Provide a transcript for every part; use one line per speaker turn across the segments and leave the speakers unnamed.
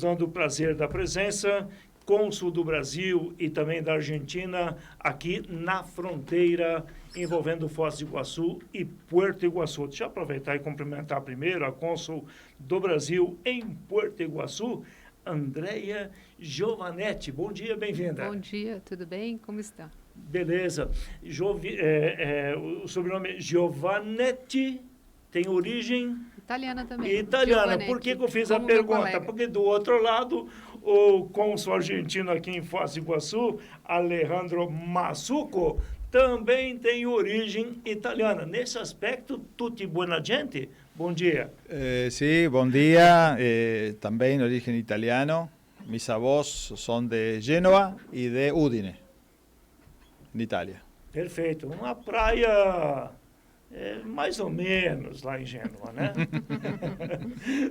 dando o prazer da presença, cônsul do Brasil e também da Argentina, aqui na fronteira envolvendo Foz do Iguaçu e Puerto Iguaçu. Deixa eu aproveitar e cumprimentar primeiro a cônsul do Brasil em Puerto Iguaçu, Andréia Giovanetti. Bom dia, bem-vinda.
Bom dia, tudo bem? Como está?
Beleza. O sobrenome Giovanetti tem origem...
Italiana também.
Italiana.
Giovanetti,
Por que eu fiz a pergunta? Porque do outro lado, o cônsul argentino aqui em Foz do Iguaçu, Alejandro Massucco, também tem origem italiana. Nesse aspecto, tutti buona gente? Bom dia.
Sí, bom dia. Também origem italiano. Mis avós são de Gênova e de Udine, na Itália.
Perfeito. Uma praia... mais ou menos lá em Gênova, né?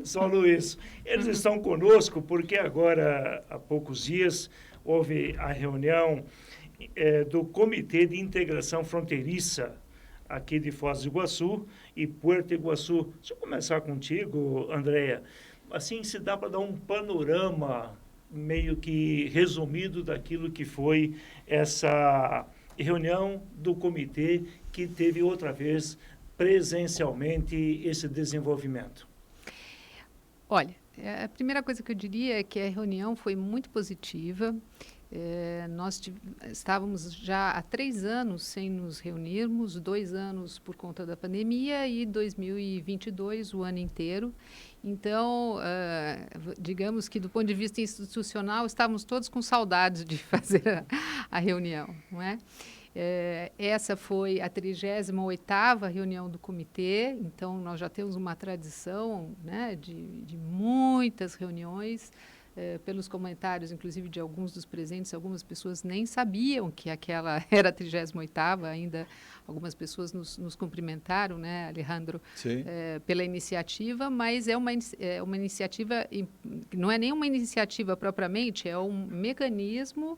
São Luís. Eles estão conosco porque agora, há poucos dias, houve a reunião do Comitê de Integração Fronteiriça aqui de Foz do Iguaçu e Puerto Iguaçu. Deixa eu começar contigo, Andréia. Assim, se dá para dar um panorama meio que resumido daquilo que foi essa reunião do comitê que teve outra vez presencialmente esse desenvolvimento.
Olha, a primeira coisa que eu diria é que a reunião foi muito positiva. Nós estávamos já há 3 anos sem nos reunirmos, 2 anos por conta da pandemia e 2022, o ano inteiro. Então, digamos que do ponto de vista institucional, estávamos todos com saudades de fazer a reunião, não é? Essa foi a 38ª reunião do comitê, então nós já temos uma tradição, né, de muitas reuniões. Pelos comentários, inclusive, de alguns dos presentes, algumas pessoas nem sabiam que aquela era a 38ª, ainda algumas pessoas nos cumprimentaram, né, Alejandro, pela iniciativa, mas é uma iniciativa, não é nem uma iniciativa propriamente, é um mecanismo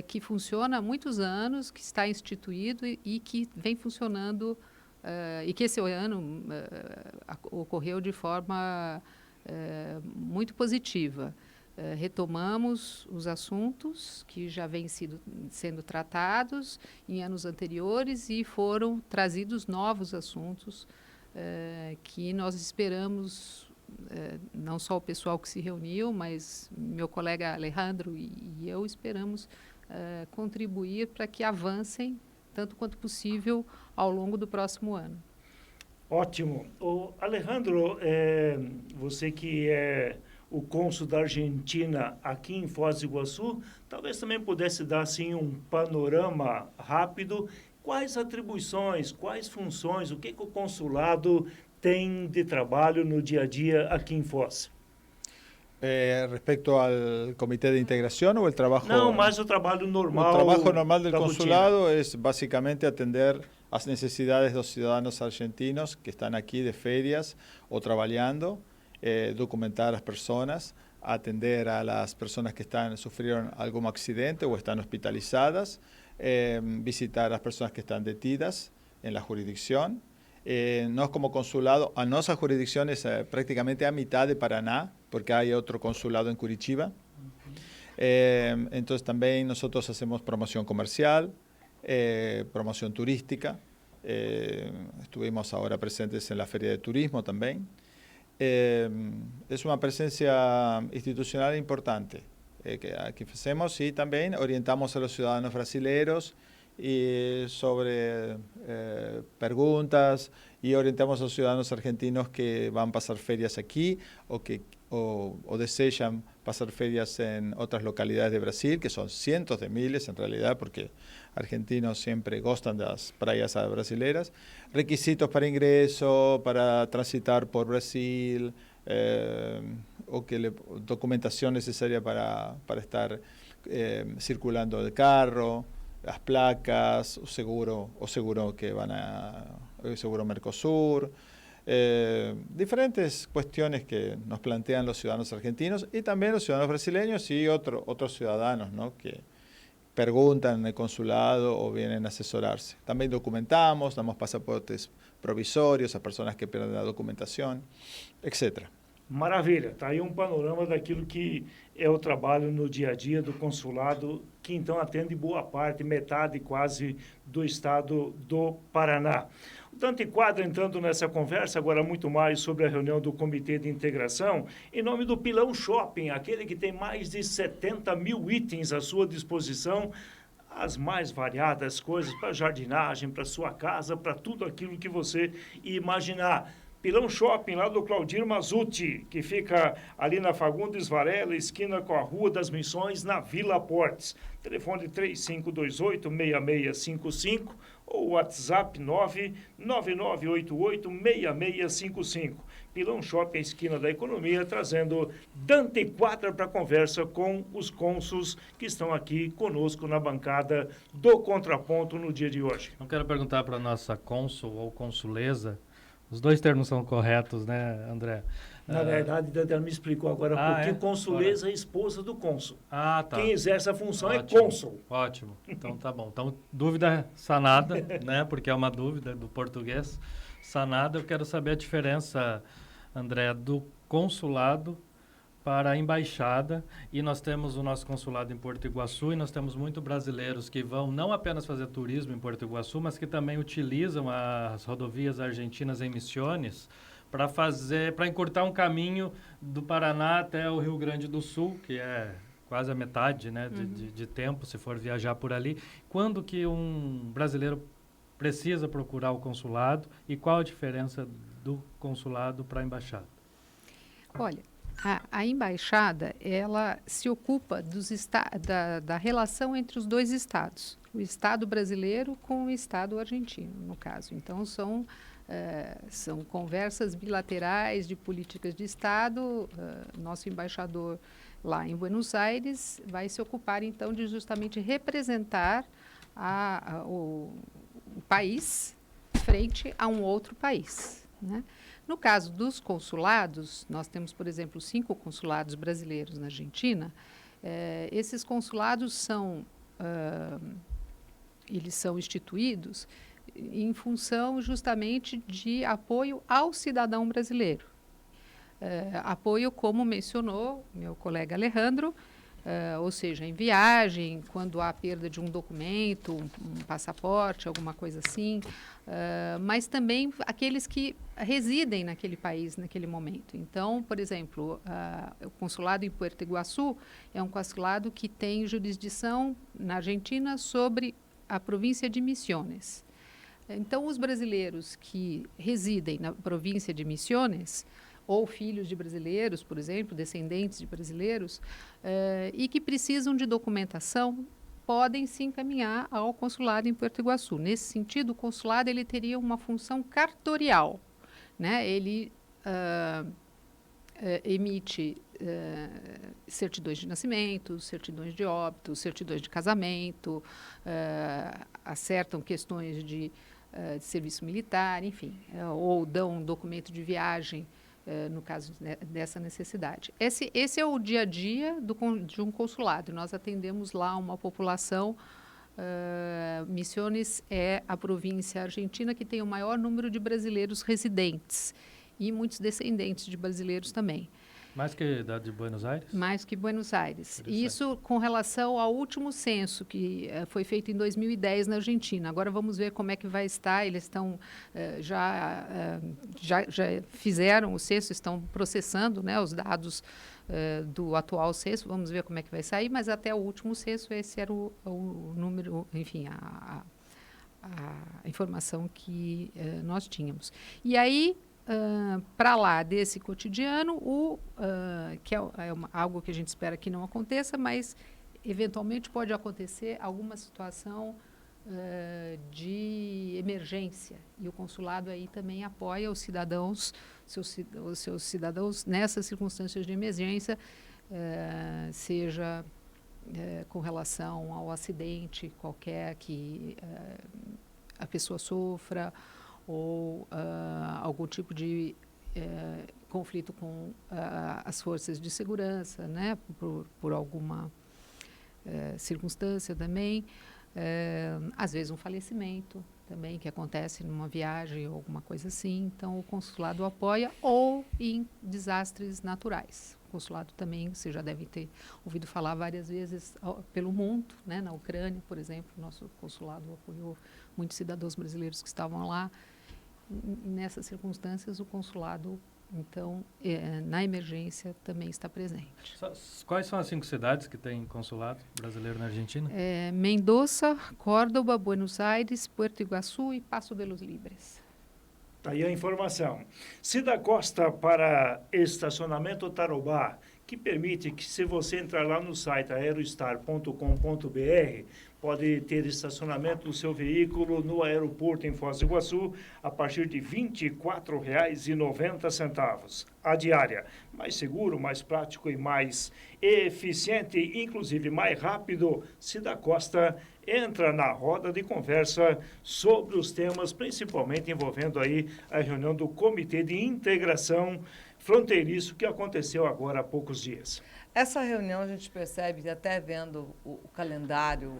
que funciona há muitos anos, que está instituído e que vem funcionando, e que esse ano ocorreu de forma muito positiva. Retomamos os assuntos que já vêm sendo tratados em anos anteriores e foram trazidos novos assuntos que nós esperamos, não só o pessoal que se reuniu, mas meu colega Alejandro e eu esperamos contribuir para que avancem tanto quanto possível ao longo do próximo ano.
Ótimo. Alejandro, você que é o cônsul da Argentina aqui em Foz do Iguaçu, talvez também pudesse dar assim um panorama rápido. Quais atribuições, quais funções, o que o consulado tem de trabalho no dia a dia aqui em Foz?
Respecto al Comité de Integración o el trabajo...
No, más el trabajo normal.
El trabajo normal del consulado es básicamente atender las necesidades de los ciudadanos argentinos que están aquí de ferias o trabajando, documentar a las personas, atender a las personas que sufrieron algún accidente o están hospitalizadas, visitar a las personas que están detidas en la jurisdicción. Nos como consulado, a nuestra jurisdicción es prácticamente a mitad de Paraná, porque hay otro consulado en Curitiba. Entonces también nosotros hacemos promoción comercial, promoción turística. Estuvimos ahora presentes en la Feria de Turismo también. Es una presencia institucional importante que aquí hacemos y también orientamos a los ciudadanos brasileños y sobre preguntas y orientamos a los ciudadanos argentinos que van a pasar ferias aquí o desean pasar ferias en otras localidades de Brasil, que son cientos de miles en realidad, porque argentinos siempre gustan de las playas brasileras. Requisitos para ingreso, para transitar por Brasil, documentación necesaria para estar circulando el carro, las placas, seguro que van seguro Mercosur, diferentes cuestiones que nos plantean los ciudadanos argentinos y también los ciudadanos brasileños y otros ciudadanos, ¿no?, que preguntan en el consulado o vienen a asesorarse. También documentamos, damos pasaportes provisorios a personas que pierden la documentación, etc.
Maravilha, está aí um panorama daquilo que é o trabalho no dia a dia do consulado, que então atende boa parte, metade quase do estado do Paraná. O Dante Quadra entrando nessa conversa, agora muito mais sobre a reunião do Comitê de Integração, em nome do Pilão Shopping, aquele que tem mais de 70 mil itens à sua disposição, as mais variadas coisas para jardinagem, para sua casa, para tudo aquilo que você imaginar. Pilão Shopping, lá do Claudir Mazzutti, que fica ali na Fagundes Varela, esquina com a Rua das Missões, na Vila Portes. Telefone 3528-6655 ou WhatsApp 99988-6655. Pilão Shopping, esquina da economia, trazendo Dante Quadra para conversa com os cônsuls que estão aqui conosco na bancada do Contraponto no dia de hoje.
Eu quero perguntar para a nossa cônsul ou consuleza. Os dois termos são corretos, né, André?
Na verdade, ela me explicou agora porque consuleza é esposa do cônsul.
Ah, tá.
Quem exerce a função
Ótimo,
é cônsul.
Ótimo. Então tá bom. Então, dúvida sanada, né? Porque é uma dúvida do português sanada. Eu quero saber a diferença, André, do consulado para a embaixada, e nós temos o nosso consulado em Porto Iguaçu, e nós temos muitos brasileiros que vão não apenas fazer turismo em Porto Iguaçu, mas que também utilizam as rodovias argentinas em Misiones para encurtar um caminho do Paraná até o Rio Grande do Sul, que é quase a metade, né, de tempo, se for viajar por ali. Quando que um brasileiro precisa procurar o consulado e qual a diferença do consulado para a embaixada?
Olha, a embaixada, ela se ocupa da relação entre os dois estados, o Estado brasileiro com o Estado argentino, no caso. Então, são conversas bilaterais de políticas de Estado. Nosso embaixador lá em Buenos Aires vai se ocupar, então, de justamente representar o país frente a um outro país, né? No caso dos consulados, nós temos, por exemplo, 5 consulados brasileiros na Argentina. Esses consulados eles são instituídos em função justamente de apoio ao cidadão brasileiro. Apoio, como mencionou meu colega Alejandro, ou seja, em viagem, quando há perda de um documento, um passaporte, alguma coisa assim, mas também aqueles que residem naquele país, naquele momento. Então, por exemplo, o consulado em Puerto Iguaçu é um consulado que tem jurisdição na Argentina sobre a província de Misiones. Então, os brasileiros que residem na província de Misiones, ou filhos de brasileiros, por exemplo, descendentes de brasileiros, e que precisam de documentação, podem se encaminhar ao consulado em Puerto Iguaçu. Nesse sentido, o consulado ele teria uma função cartorial, né? Ele emite certidões de nascimento, certidões de óbito, certidões de casamento, acertam questões de serviço militar, enfim, ou dão um documento de viagem no caso dessa necessidade. Esse é o dia a dia de um consulado. Nós atendemos lá uma população. Misiones é a província argentina que tem o maior número de brasileiros residentes e muitos descendentes de brasileiros também.
Mais que da de Buenos Aires? Mais
que Buenos Aires. Isso com relação ao último censo, que foi feito em 2010 na Argentina. Agora vamos ver como é que vai estar. Eles estão já fizeram o censo, estão processando, né, os dados do atual censo. Vamos ver como é que vai sair, mas até o último censo esse era o número, enfim, a informação que nós tínhamos. E aí, para lá desse cotidiano, que é algo que a gente espera que não aconteça, mas eventualmente pode acontecer alguma situação de emergência, e o consulado aí também apoia os cidadãos, os seus cidadãos nessas circunstâncias de emergência, seja com relação ao acidente qualquer que a pessoa sofra, ou algum tipo de conflito com as forças de segurança, né, por alguma circunstância também, às vezes um falecimento também, que acontece numa viagem ou alguma coisa assim. Então, o consulado apoia, ou em desastres naturais. O consulado também, você já deve ter ouvido falar várias vezes pelo mundo, né? Na Ucrânia, por exemplo, o nosso consulado apoiou muitos cidadãos brasileiros que estavam lá. E nessas circunstâncias, o consulado, então, na emergência, também está presente.
Quais são as 5 cidades que têm consulado brasileiro na Argentina?
Mendoza, Córdoba, Buenos Aires, Puerto Iguaçu e Paso de los Libres.
Tá aí a informação. Cida Costa para estacionamento Tarobá, que permite que, se você entrar lá no site aerostar.com.br, pode ter estacionamento do seu veículo no aeroporto em Foz do Iguaçu a partir de R$ 24,90 a diária. Mais seguro, mais prático e mais eficiente, inclusive mais rápido. Cida Costa entra na roda de conversa sobre os temas, principalmente envolvendo aí a reunião do Comitê de Integração Fronteiriço, que aconteceu agora há poucos dias.
Essa reunião, a gente percebe, até vendo o calendário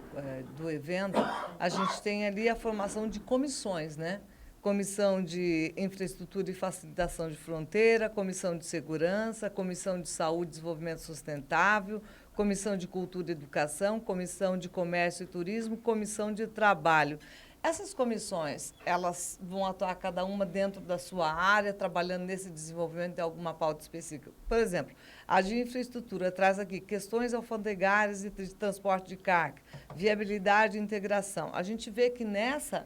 do evento, a gente tem ali a formação de comissões, né? Comissão de Infraestrutura e Facilitação de Fronteira, Comissão de Segurança, Comissão de Saúde e Desenvolvimento Sustentável, Comissão de Cultura e Educação, Comissão de Comércio e Turismo, Comissão de Trabalho. Essas comissões, elas vão atuar cada uma dentro da sua área, trabalhando nesse desenvolvimento de alguma pauta específica. Por exemplo, a de infraestrutura traz aqui questões alfandegárias e de transporte de carga, viabilidade e integração. A gente vê que nessa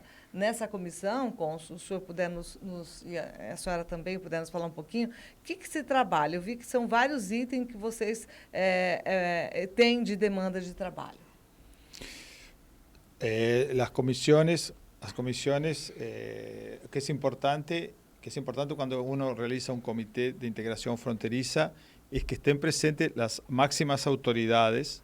comissão, se o senhor puder e a senhora também puder nos falar um pouquinho, o que se trabalha? Eu vi que são vários itens que vocês têm de demanda de trabalho.
Las comisiones que es importante cuando uno realiza un comité de integración fronteriza es que estén presentes las máximas autoridades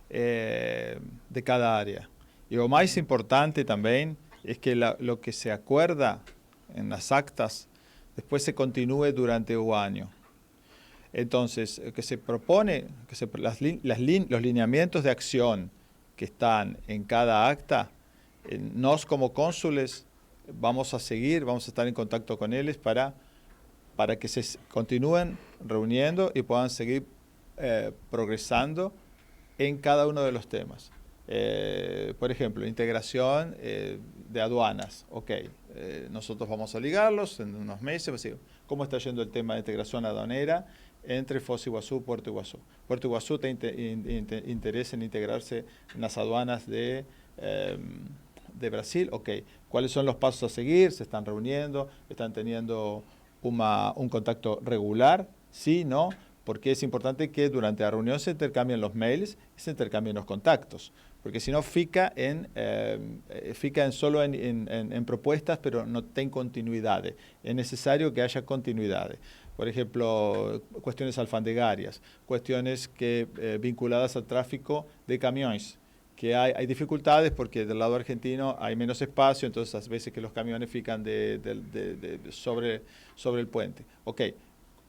de cada área. Y lo más importante también es que lo que se acuerda en las actas después se continúe durante un año. Entonces, que se propone, los lineamientos de acción que están en cada acta, nos como cónsules vamos a estar en contacto con ellos para que se continúen reuniendo y puedan seguir progresando en cada uno de los temas. Por ejemplo, integración de aduanas. Nosotros vamos a ligarlos en unos meses. ¿Cómo está yendo el tema de integración aduanera entre Foz do Iguaçu y Puerto Iguaçu? Puerto Iguaçu tiene interés en integrarse en las aduanas de Brasil. ¿Cuáles son los pasos a seguir? ¿Se están reuniendo? ¿Están teniendo un contacto regular? ¿Sí? ¿No? Porque es importante que durante la reunión se intercambien los mails y se intercambien los contactos. Porque si no fica solo en propuestas, pero no tiene continuidad. Es necesario que haya continuidad. Por ejemplo, cuestiones alfandegarias, cuestiones vinculadas al tráfico de camiones, que hay dificultades porque del lado argentino hay menos espacio, entonces a veces que los camiones fican sobre el puente.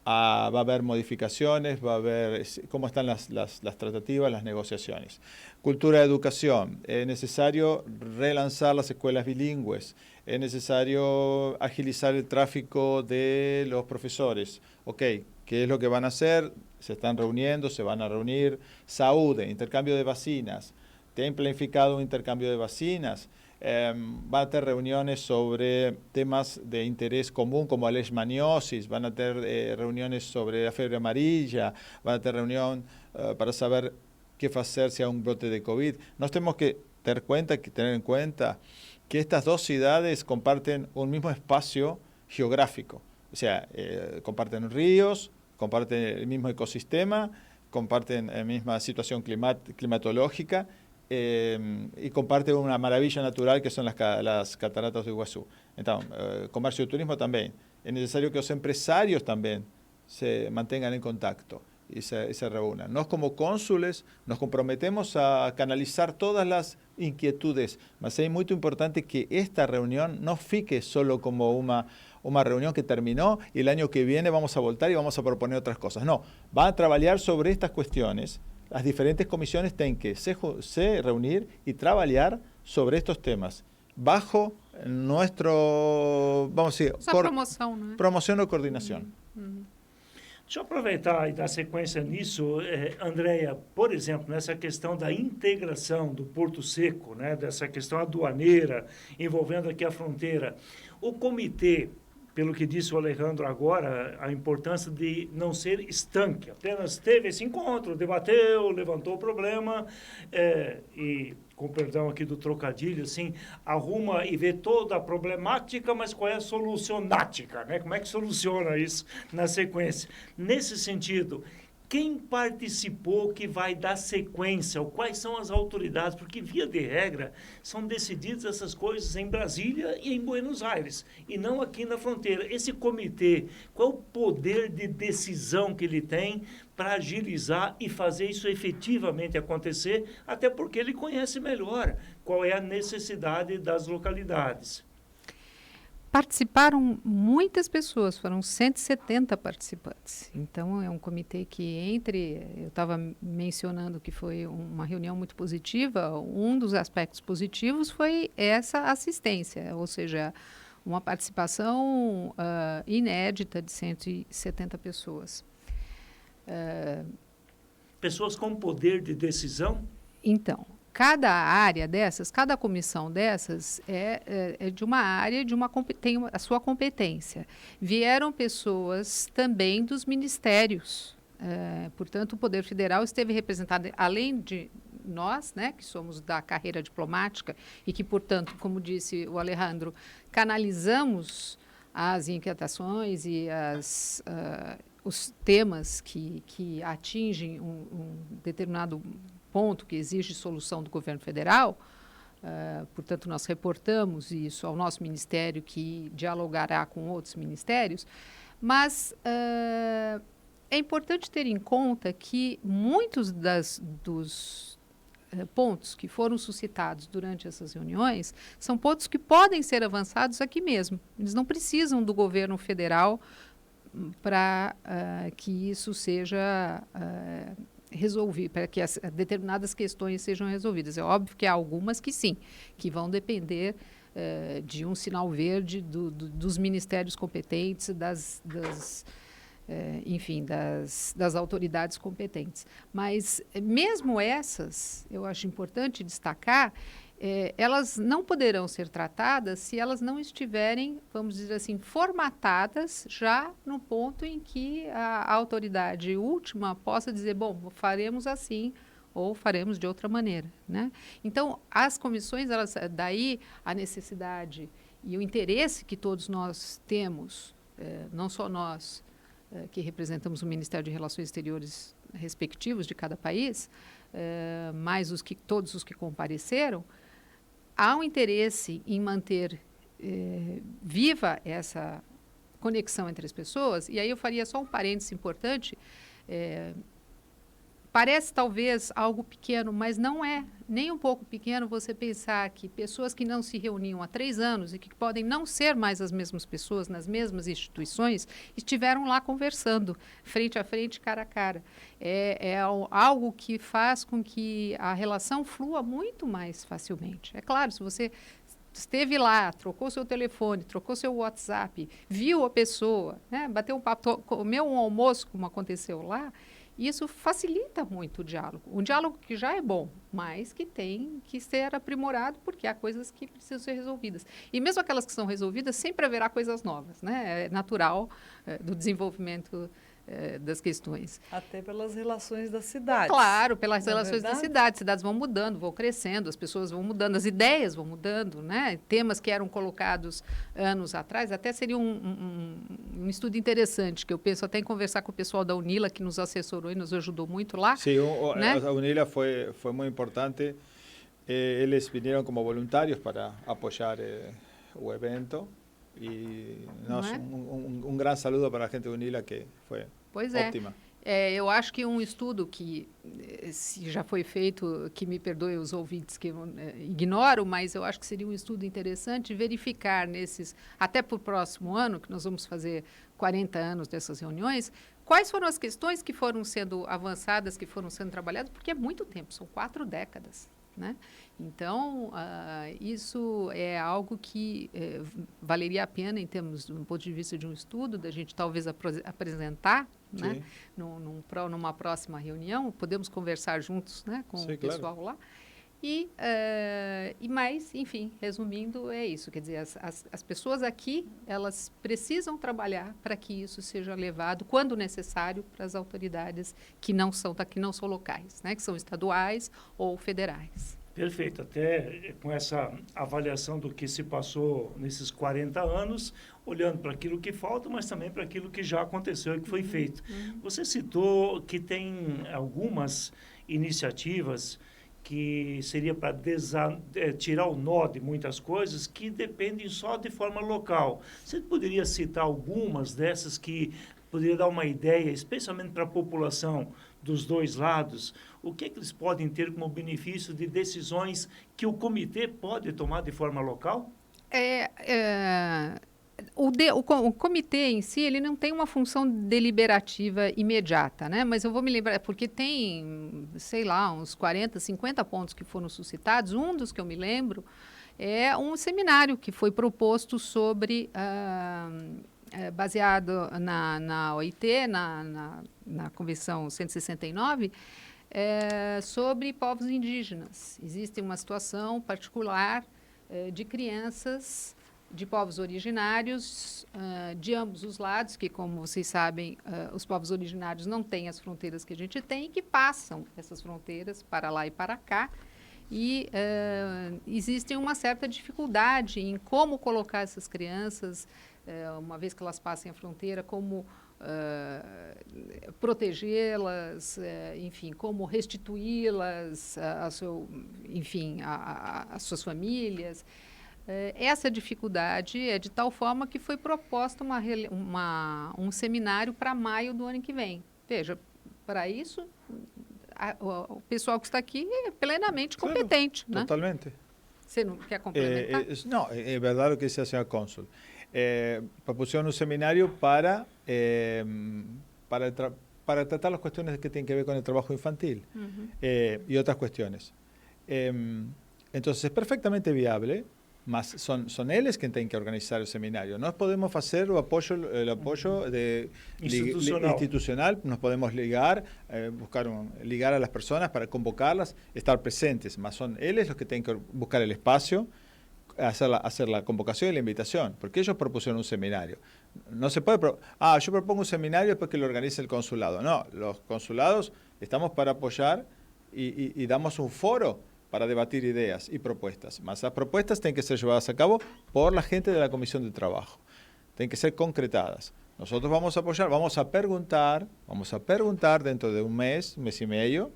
Va a haber modificaciones, va a haber cómo están las tratativas, las negociaciones. Cultura de educación, es necesario relanzar las escuelas bilingües, es necesario agilizar el tráfico de los profesores. ¿Qué es lo que van a hacer? Se están reuniendo, se van a reunir. Salud, intercambio de vacinas. ¿Tienen planificado un intercambio de vacinas? Van a tener reuniones sobre temas de interés común como la leishmaniosis, van a tener reuniones sobre la fiebre amarilla, van a tener reunión para saber qué hacer si hay un brote de COVID. Nos tenemos que tener en cuenta que estas dos ciudades comparten un mismo espacio geográfico. O sea, comparten ríos, comparten el mismo ecosistema, comparten la misma situación climatológica, y comparten una maravilla natural que son las cataratas de Iguazú. Entonces, comercio y turismo también. Es necesario que los empresarios también se mantengan en contacto y se reúnan. Nos como cónsules nos comprometemos a canalizar todas las inquietudes, mas es muy importante que esta reunión no fique solo como una reunión que terminó y el año que viene vamos a voltar y vamos a proponer otras cosas. No, van a trabajar sobre estas cuestiones. Las diferentes comisiones tienen que se reunir y trabajar sobre estos temas. bajo nuestro, vamos a decir,
Só promoção, não é?
promoción o coordinación.
Deixa eu aproveitar e dar sequência nisso, Andréia, por exemplo, nessa questão da integração do Porto Seco, né, dessa questão aduaneira, envolvendo aqui a fronteira. O comitê, pelo que disse o Alejandro agora, a importância de não ser estanque, apenas teve esse encontro, debateu, levantou o problema e, com perdão aqui do trocadilho, assim, arruma e vê toda a problemática, mas qual é a solucionática, né? Como é que soluciona isso na sequência? Nesse sentido, quem participou que vai dar sequência, ou quais são as autoridades, porque, via de regra, são decididas essas coisas em Brasília e em Buenos Aires, e não aqui na fronteira. Esse comitê, qual é o poder de decisão que ele tem para agilizar e fazer isso efetivamente acontecer, até porque ele conhece melhor qual é a necessidade das localidades?
Participaram muitas pessoas, foram 170 participantes. Então, é um comitê que eu estava mencionando que foi uma reunião muito positiva, um dos aspectos positivos foi essa assistência, ou seja, uma participação inédita de 170 pessoas.
Pessoas com poder de decisão?
Então, cada área dessas, cada comissão dessas é de uma área, tem a sua competência. Vieram pessoas também dos ministérios. Portanto, o Poder Federal esteve representado, além de nós, né, que somos da carreira diplomática e que, portanto, como disse o Alejandro, canalizamos as inquietações e os temas que atingem um determinado ponto que exige solução do governo federal, portanto, nós reportamos isso ao nosso ministério, que dialogará com outros ministérios, mas é importante ter em conta que muitos dos pontos que foram suscitados durante essas reuniões são pontos que podem ser avançados aqui mesmo. Eles não precisam do governo federal para que isso seja resolver, para que determinadas questões sejam resolvidas. É óbvio que há algumas que sim, que vão depender de um sinal verde dos ministérios competentes, enfim, das autoridades competentes. Mas, mesmo essas, eu acho importante destacar, elas não poderão ser tratadas se elas não estiverem, vamos dizer assim, formatadas já no ponto em que a autoridade última possa dizer, bom, faremos assim ou faremos de outra maneira, né? Então, as comissões, daí a necessidade e o interesse que todos nós temos, não só nós que representamos o Ministério de Relações Exteriores respectivos de cada país, mas todos os que compareceram, há um interesse em manter viva essa conexão entre as pessoas, e aí eu faria só um parêntese importante. Parece talvez algo pequeno, mas não é nem um pouco pequeno você pensar que pessoas que não se reuniam há 3 anos e que podem não ser mais as mesmas pessoas nas mesmas instituições, estiveram lá conversando, frente a frente, cara a cara. É algo que faz com que a relação flua muito mais facilmente. É claro, se você esteve lá, trocou seu telefone, trocou seu WhatsApp, viu a pessoa, né, bateu um papo, comeu um almoço, como aconteceu lá, isso facilita muito o diálogo. Um diálogo que já é bom, mas que tem que ser aprimorado porque há coisas que precisam ser resolvidas. E mesmo aquelas que são resolvidas, sempre haverá coisas novas, né? É natural do desenvolvimento das questões.
Até pelas relações das cidades.
Claro, pelas relações das cidades. Cidades vão mudando, vão crescendo, as pessoas vão mudando, as ideias vão mudando, né? Temas que eram colocados anos atrás, até seria um estudo interessante, que eu penso até em conversar com o pessoal da UNILA, que nos assessorou e nos ajudou muito lá.
Sí,
né?
a UNILA fue muy importante. Eles vinieron como voluntarios para apoyar o evento. E um grande saludo para a gente do UNILA, que foi ótima.
Eu acho que um estudo que se já foi feito, que me perdoe os ouvintes que eu ignoro, mas eu acho que seria um estudo interessante verificar até para o próximo ano, que nós vamos fazer 40 anos dessas reuniões, quais foram as questões que foram sendo avançadas, que foram sendo trabalhadas, porque é muito tempo, são 4 décadas. né? Então, isso é algo que valeria a pena, em termos, do ponto de vista de um estudo, da gente talvez apresentar, né? Numa próxima reunião. Podemos conversar juntos, né, com o pessoal lá. E mais, enfim, resumindo, é isso. Quer dizer, as pessoas aqui, elas precisam trabalhar para que isso seja levado, quando necessário, para as autoridades que não são locais, né, que são estaduais ou federais.
Perfeito. Até com essa avaliação do que se passou nesses 40 anos, olhando para aquilo que falta, mas também para aquilo que já aconteceu e que foi feito. Você citou que tem algumas iniciativas que seria para tirar o nó de muitas coisas que dependem só de forma local. Você poderia citar algumas dessas que poderia dar uma ideia, especialmente para a população dos dois lados, o que eles podem ter como benefício de decisões que o comitê pode tomar de forma local?
O comitê em si, ele não tem uma função deliberativa imediata, né? Mas eu vou me lembrar, porque tem, sei lá, uns 40, 50 pontos que foram suscitados. Um dos que eu me lembro é um seminário que foi proposto sobre, baseado na OIT, na Convenção 169, sobre povos indígenas. Existe uma situação particular de crianças de povos originários de ambos os lados, que, como vocês sabem, os povos originários não têm as fronteiras que a gente tem, e que passam essas fronteiras para lá e para cá. E existe uma certa dificuldade em como colocar essas crianças, uma vez que elas passem a fronteira, como protegê-las, enfim, como restituí-las às suas famílias. Essa dificuldade é de tal forma que foi proposta um seminário para maio do ano que vem. Veja, para isso, o pessoal que está aqui é plenamente competente. Né?
Totalmente.
Você não quer complementar?
No, es verdad lo que dice la señora cónsul. Propusieron un seminario para tratar las cuestiones que tienen que ver con el trabajo infantil y otras cuestiones. Entonces, es perfectamente viable. Mas son ellos quienes tienen que organizar el seminario. Nós podemos hacer el apoyo institucional, nos podemos ligar, ligar a las personas para convocarlas, estar presentes, mas son ellos los que tienen que buscar el espacio, hacer la convocación y la invitación, porque ellos propusieron un seminario. No se puede, yo propongo un seminario después que lo organice el consulado. No, los consulados estamos para apoyar y damos un foro para debatir ideas y propuestas. Mas las propuestas tienen que ser llevadas a cabo por la gente de la Comisión de Trabajo. Tienen que ser concretadas. Nosotros vamos a apoyar, vamos a preguntar dentro de un mes y medio,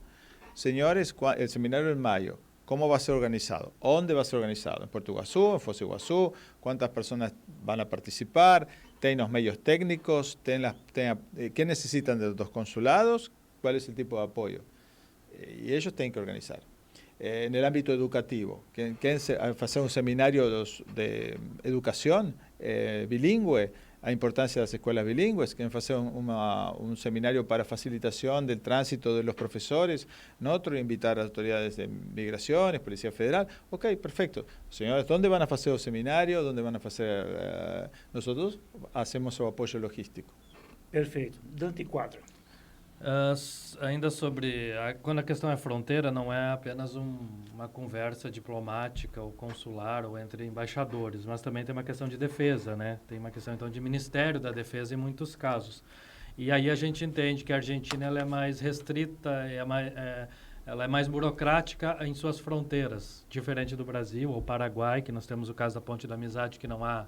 señores, el seminario en mayo, ¿cómo va a ser organizado? ¿Dónde va a ser organizado? ¿En Puerto Iguazú? ¿En Foz do Iguazú? ¿Cuántas personas van a participar? ¿Tienen los medios técnicos? ¿Qué necesitan de los dos consulados? ¿Cuál es el tipo de apoyo? Y ellos tienen que organizar. En el ámbito educativo, quieren hacer un seminario de educación bilingüe, a importancia de las escuelas bilingües, quieren hacer un seminario para facilitación del tránsito de los profesores, nosotros invitar a autoridades de migraciones, Policía Federal. Ok, perfecto. Señores, ¿dónde van a hacer el seminario? ¿Dónde van a hacer? Nosotros hacemos el apoyo logístico.
Perfeito. Dante Quadra.
Ainda sobre quando a questão é fronteira, não é apenas uma conversa diplomática ou consular ou entre embaixadores, mas também tem uma questão de defesa, né? Tem uma questão então de Ministério da Defesa em muitos casos. E aí a gente entende que a Argentina ela é mais restrita, ela é mais burocrática em suas fronteiras, diferente do Brasil ou Paraguai, que nós temos o caso da Ponte da Amizade, que não há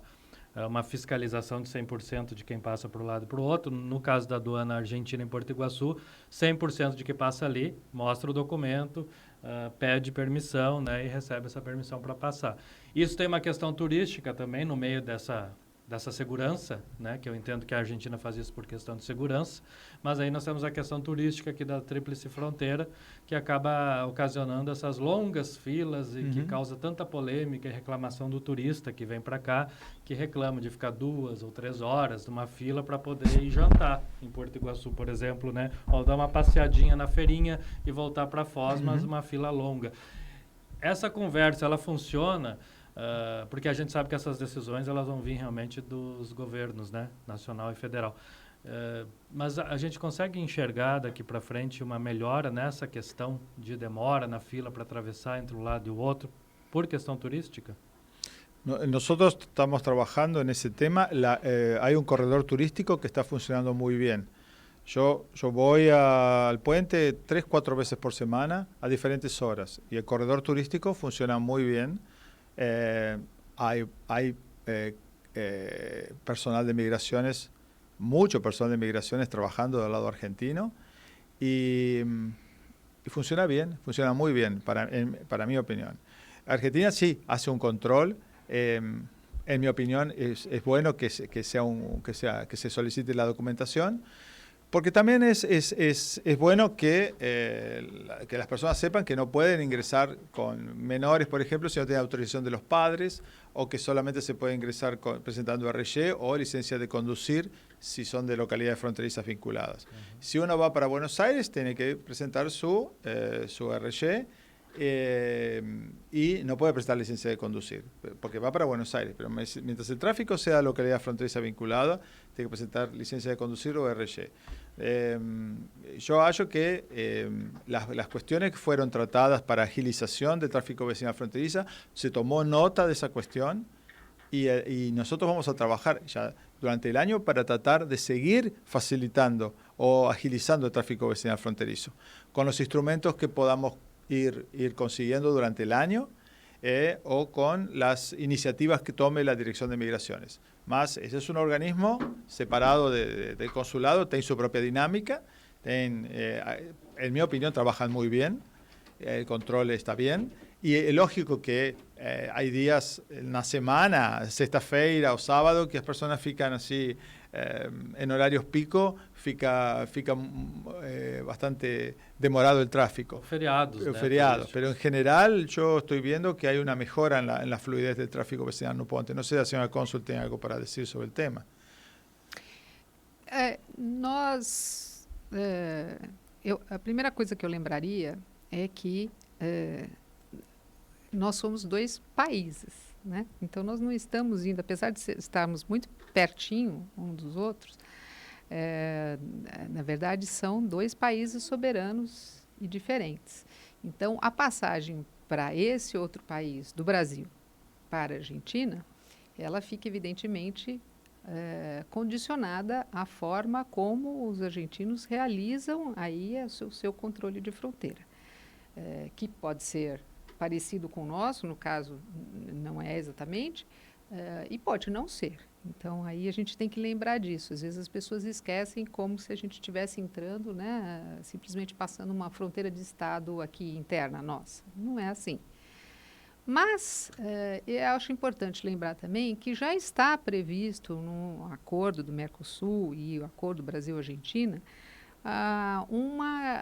uma fiscalização de 100% de quem passa para um lado e para o outro. No caso da aduana argentina em Porto Iguaçu, 100% de quem passa ali mostra o documento, pede permissão, né, e recebe essa permissão para passar. Isso tem uma questão turística também no meio dessa segurança, né, que eu entendo que a Argentina faz isso por questão de segurança, mas aí nós temos a questão turística aqui da Tríplice Fronteira, que acaba ocasionando essas longas filas e que causa tanta polêmica e reclamação do turista que vem para cá, que reclama de ficar 2 ou 3 horas numa fila para poder ir jantar em Porto Iguaçu, por exemplo, né, ou dar uma passeadinha na feirinha e voltar para Foz, mas uma fila longa. essa conversa, ela funciona porque a gente sabe que essas decisões elas vão vir realmente dos governos, né, nacional e federal. Mas a gente consegue enxergar daqui para frente uma melhora nessa questão de demora na fila para atravessar entre um lado e o outro por questão turística?
Nosotros estamos trabajando en ese tema. Hay un corredor turístico que está funcionando muy bien. Yo voy al puente 3-4 veces por semana a diferentes horas y el corredor turístico funciona muy bien. Hay personal de migraciones, mucho personal de migraciones trabajando del lado argentino y funciona bien, funciona muy bien para mi opinión. Argentina sí hace un control. En mi opinión es bueno que se solicite la documentación, porque también es bueno que las personas sepan que no pueden ingresar con menores, por ejemplo, si no tienen autorización de los padres, o que solamente se puede ingresar presentando RG o licencia de conducir si son de localidades fronterizas vinculadas. Si uno va para Buenos Aires, tiene que presentar su RG, y no puede prestar licencia de conducir, porque va para Buenos Aires, pero mientras el tráfico sea localidad fronteriza vinculada, tiene que presentar licencia de conducir o RG. Yo hallo que las cuestiones que fueron tratadas para agilización del tráfico vecinal fronteriza, se tomó nota de esa cuestión y nosotros vamos a trabajar ya durante el año para tratar de seguir facilitando o agilizando el tráfico vecinal fronterizo, con los instrumentos que podamos ir consiguiendo durante el año o con las iniciativas que tome la Dirección de Migraciones. Más, ese es un organismo separado del consulado, tiene su propia dinámica, en mi opinión trabajan muy bien, el control está bien, y es lógico que hay días na semana, sexta-feira o sábado, que las personas fican así en horarios pico, fica bastante demorado el tráfico.
Feriados, né?
Feriados, pero en general yo estoy viendo que hay una mejora en la fluidez del tráfico vecinal no ponte. No sé si la señora cónsul tiene algo para decir sobre el tema.
A primeira coisa que eu lembraria é que nós somos dois países, né? Então nós não estamos indo, apesar de estarmos muito pertinho um dos outros, na verdade são dois países soberanos e diferentes. Então a passagem para esse outro país, do Brasil para a Argentina, ela fica evidentemente condicionada à forma como os argentinos realizam aí o seu controle de fronteira, que pode ser parecido com o nosso, no caso não é exatamente, e pode não ser. Então aí a gente tem que lembrar disso. Às vezes as pessoas esquecem como se a gente estivesse entrando, né, simplesmente passando uma fronteira de estado aqui interna nossa. Não é assim. Mas eu acho importante lembrar também que já está previsto no acordo do Mercosul e o acordo Brasil-Argentina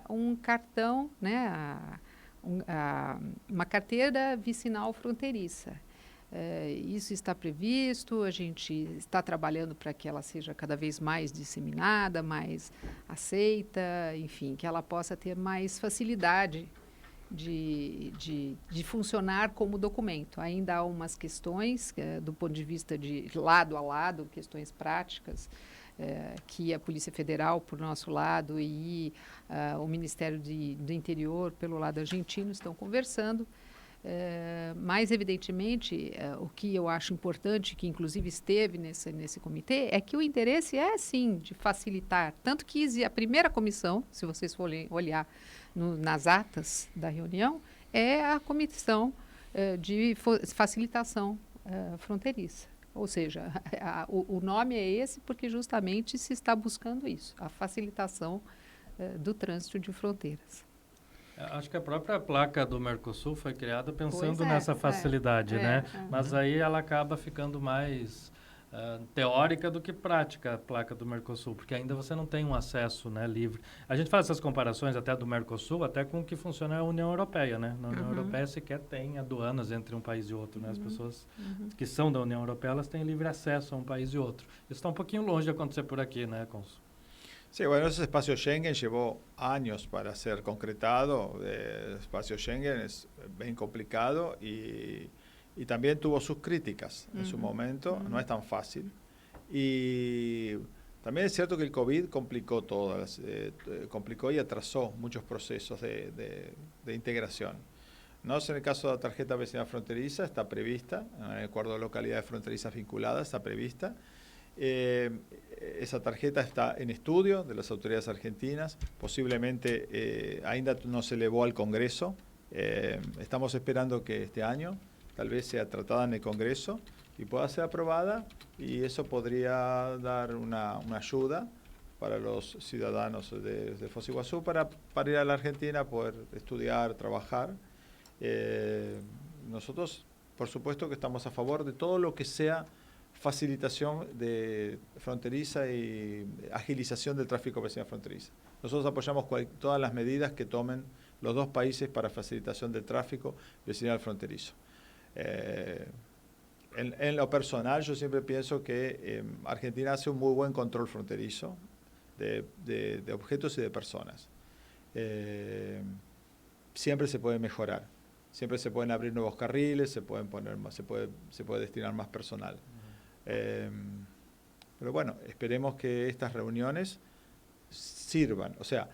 um cartão, né, uma carteira vicinal fronteiriça. Isso está previsto, a gente está trabalhando para que ela seja cada vez mais disseminada, mais aceita, enfim, que ela possa ter mais facilidade de funcionar como documento. Ainda há umas questões, do ponto de vista de lado a lado, questões práticas, que a Polícia Federal, por nosso lado, e o Ministério do Interior, pelo lado argentino, estão conversando. Mas, evidentemente, o que eu acho importante, que inclusive esteve nesse comitê, é que o interesse é, sim, de facilitar. Tanto que a primeira comissão, se vocês forem olhar nas atas da reunião, é a comissão de facilitação fronteiriça. Ou seja, o nome é esse porque justamente se está buscando isso, a facilitação do trânsito de fronteiras.
Acho que a própria placa do Mercosul foi criada pensando nessa facilidade, né? Mas aí ela acaba ficando mais teórica do que prática, a placa do Mercosul, porque ainda você não tem um acesso, né, livre. A gente faz essas comparações até do Mercosul, até com o que funciona a União Europeia, né? Na União Europeia sequer tem aduanas entre um país e outro, né? As pessoas que são da União Europeia, elas têm livre acesso a um país e outro. Isso está um pouquinho longe de acontecer por aqui, né, Cônsul?
Sí, bueno, ese espacio Schengen llevó años para ser concretado. El espacio Schengen es bien complicado y también tuvo sus críticas en su momento. No es tan fácil. Y también es cierto que el COVID complicó todas, complicó y atrasó muchos procesos de integración. No sé, en el caso de la tarjeta vecinal fronteriza, está prevista, en el acuerdo de localidades fronterizas vinculadas, está prevista. Esa tarjeta está en estudio de las autoridades argentinas, posiblemente ainda no se elevó al Congreso, estamos esperando que este año tal vez sea tratada en el Congreso y pueda ser aprobada, y eso podría dar una ayuda para los ciudadanos de Foz do Iguazú para ir a la Argentina, poder estudiar, trabajar. Nosotros, por supuesto que estamos a favor de todo lo que sea facilitación de fronteriza y agilización del tráfico vecinal fronteriza. Nosotros apoyamos todas las medidas que tomen los dos países para facilitación del tráfico vecinal fronterizo. En lo personal, yo siempre pienso que Argentina hace un muy buen control fronterizo de objetos y de personas. Siempre se puede mejorar, siempre se pueden abrir nuevos carriles, se puede destinar más personal. Pero bueno, esperemos que estas reuniones sirvan. O sea,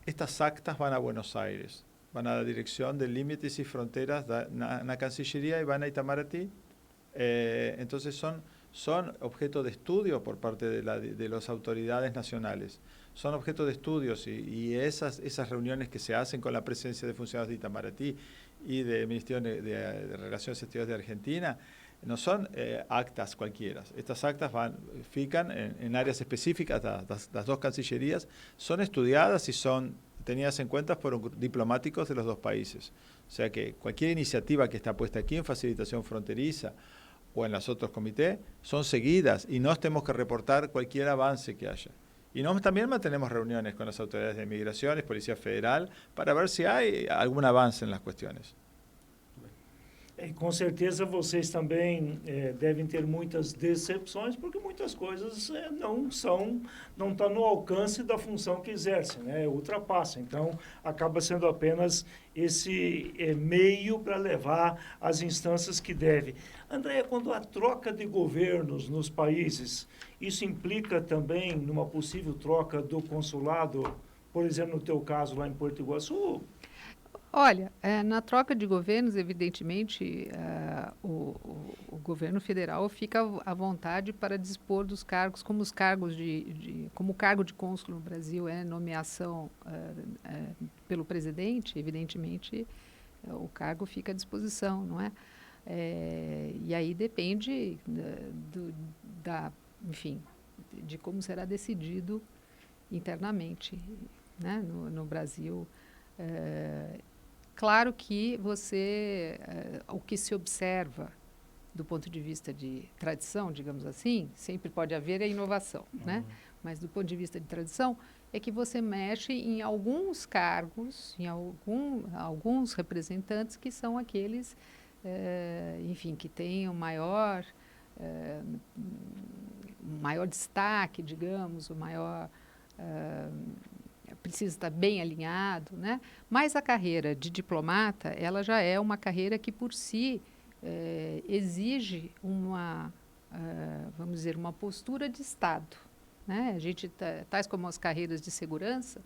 estas actas van a Buenos Aires, van a la Dirección de Límites y Fronteras na Cancillería y van a Itamaraty. Entonces son objeto de estudio por parte de las autoridades nacionales. Son objeto de estudios y esas reuniones que se hacen con la presencia de funcionarios de Itamaraty y del Ministerio de Relaciones Exteriores de Argentina no son actas cualquiera. Estas actas fican en áreas específicas, las dos cancillerías, son estudiadas y son tenidas en cuenta por diplomáticos de los dos países. O sea que cualquier iniciativa que está puesta aquí en facilitación fronteriza o en los otros comités son seguidas y no tenemos que reportar cualquier avance que haya. Y también mantenemos reuniones con las autoridades de migraciones, Policía Federal, para ver si hay algún avance en las cuestiones.
Com certeza vocês também devem ter muitas decepções, porque muitas coisas não estão no alcance da função que exercem, né? Ultrapassa. Então, acaba sendo apenas esse meio para levar às instâncias que deve. Andréa, quando há troca de governos nos países, isso implica também numa possível troca do consulado, por exemplo, no teu caso lá em Porto Iguaçu?
Olha, na troca de governos, evidentemente, o governo federal fica à vontade para dispor dos cargos, como os cargos como o cargo de cônsul no Brasil é nomeação pelo presidente, evidentemente, o cargo fica à disposição, não é? E aí depende enfim, de como será decidido internamente, né, no Brasil. Claro que o que se observa do ponto de vista de tradição, digamos assim, sempre pode haver a inovação, né? Mas do ponto de vista de tradição, é que você mexe em alguns cargos, em alguns representantes que são aqueles, enfim, que têm o maior destaque, digamos, precisa estar bem alinhado, né? Mas a carreira de diplomata, ela já é uma carreira que, por si, exige vamos dizer, uma postura de Estado, né? A gente, tais como as carreiras de segurança,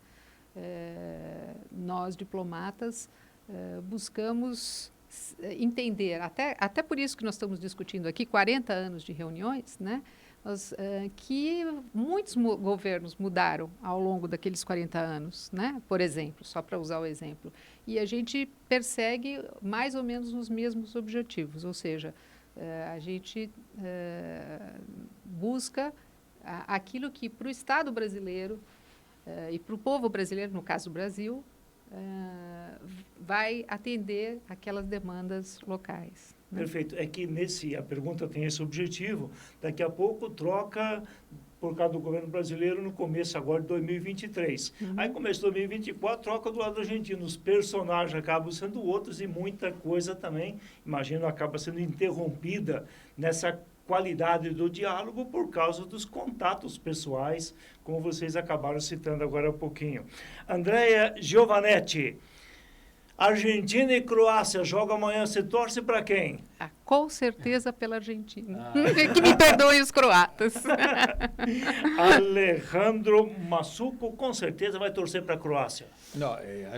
nós, diplomatas, buscamos entender, até por isso que nós estamos discutindo aqui, 40 anos de reuniões, né? Que muitos governos mudaram ao longo daqueles 40 anos, né? Por exemplo, só para usar o exemplo. E a gente persegue mais ou menos os mesmos objetivos, ou seja, a gente busca aquilo que para o Estado brasileiro e para o povo brasileiro, no caso do Brasil, vai atender aquelas demandas locais.
Perfeito. É que a pergunta tem esse objetivo. Daqui a pouco troca por causa do governo brasileiro no começo agora de 2023. Aí começo de 2024, troca do lado argentino. Os personagens acabam sendo outros e muita coisa também, imagino, acaba sendo interrompida nessa qualidade do diálogo por causa dos contatos pessoais, como vocês acabaram citando agora há pouquinho. Andrea Giovanetti, Argentina e Croácia jogam amanhã, você torce para quem?
Com certeza pela Argentina. Que me perdoem os croatas.
Alejandro Massuco, com certeza vai torcer para a Croácia.
No,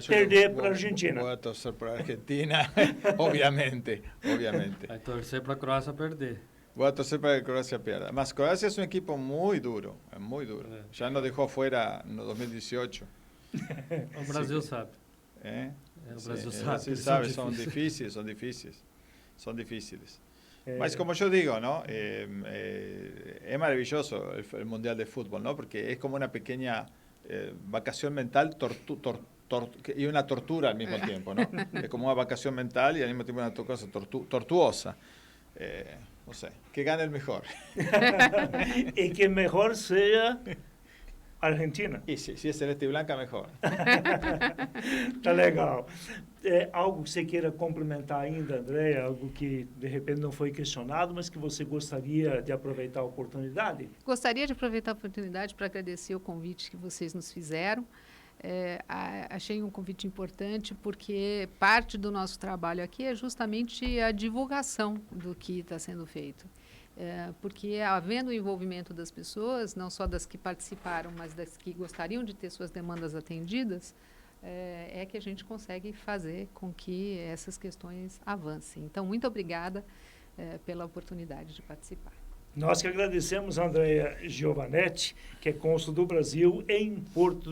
Perder para a Argentina.
Voy a torcer para Argentina, obviamente.
Vai torcer para a Croácia perder.
Voy a torcer para que Croacia pierda. Más Croacia es un equipo muy duro, es muy duro. Ya nos dejó fuera en 2018.
O Brasil sabe.
O
Brasil
sí,
sabe.
Brasil sabe, son difíciles.
É,
Mas como yo digo, ¿no? Es maravilloso el Mundial de Fútbol, ¿no? Porque es como una pequeña vacación mental y una tortura al mismo tiempo, ¿no? Es como una vacación mental y al mismo tiempo una cosa tortuosa. No sé, que gane el mejor.
e que mejor seja Argentina.
Y si es celeste y blanca, mejor.
Tá legal. Algo que você queira complementar ainda, André? Algo que, de repente, não foi questionado, mas que você gostaria de aproveitar a oportunidade?
Gostaria de aproveitar a oportunidade para agradecer o convite que vocês nos fizeram. Achei um convite importante porque parte do nosso trabalho aqui é justamente a divulgação do que está sendo feito. Porque havendo o envolvimento das pessoas, não só das que participaram, mas das que gostariam de ter suas demandas atendidas, é que a gente consegue fazer com que essas questões avancem. Então, muito obrigada pela oportunidade de participar.
Nós que agradecemos a Andrea Giovanetti, que é cônsul do Brasil em Porto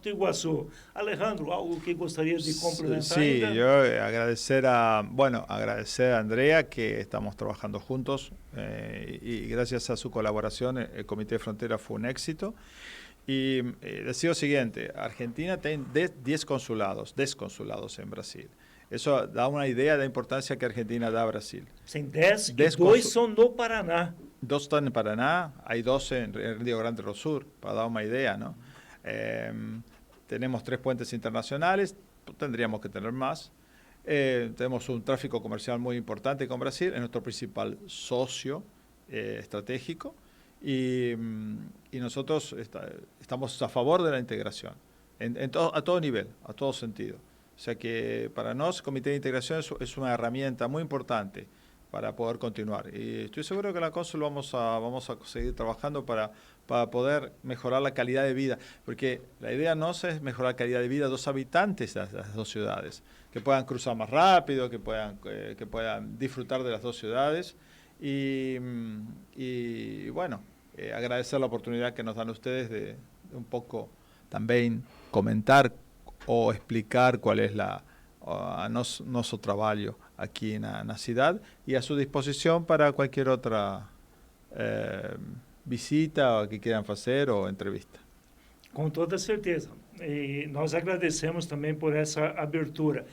Iguaçu. Alejandro, algo que gostaria de complementar
Sí,
ainda?
yo agradecer a Andrea que estamos trabajando juntos y gracias a su colaboración el Comité de Frontera fue un éxito. Y decir lo siguiente, Argentina tiene 10 desconsulados en Brasil. Eso da una idea de la importancia que Argentina da a Brasil.
Tem 10 e 2 são no Paraná.
2 están en Paraná, hay 2 en Río Grande do Sur, para dar una idea, ¿no? Tenemos 3 puentes internacionales, tendríamos que tener más. Tenemos un tráfico comercial muy importante con Brasil, es nuestro principal socio estratégico. Y nosotros estamos a favor de la integración, a todo nivel, a todo sentido. O sea que para nosotros el Comité de Integración es una herramienta muy importante para poder continuar. Y estoy seguro que en la Cónsul vamos a seguir trabajando para poder mejorar la calidad de vida, porque la idea no es mejorar la calidad de vida de los habitantes de las dos ciudades, que puedan cruzar más rápido, que puedan disfrutar de las dos ciudades. Y bueno, agradecer la oportunidad que nos dan ustedes de un poco también comentar o explicar cuál es nuestro trabajo aquí en la ciudad y a su disposición para cualquier otra visita que quieran hacer o entrevista.
Com toda certeza. E nós agradecemos também por essa abertura.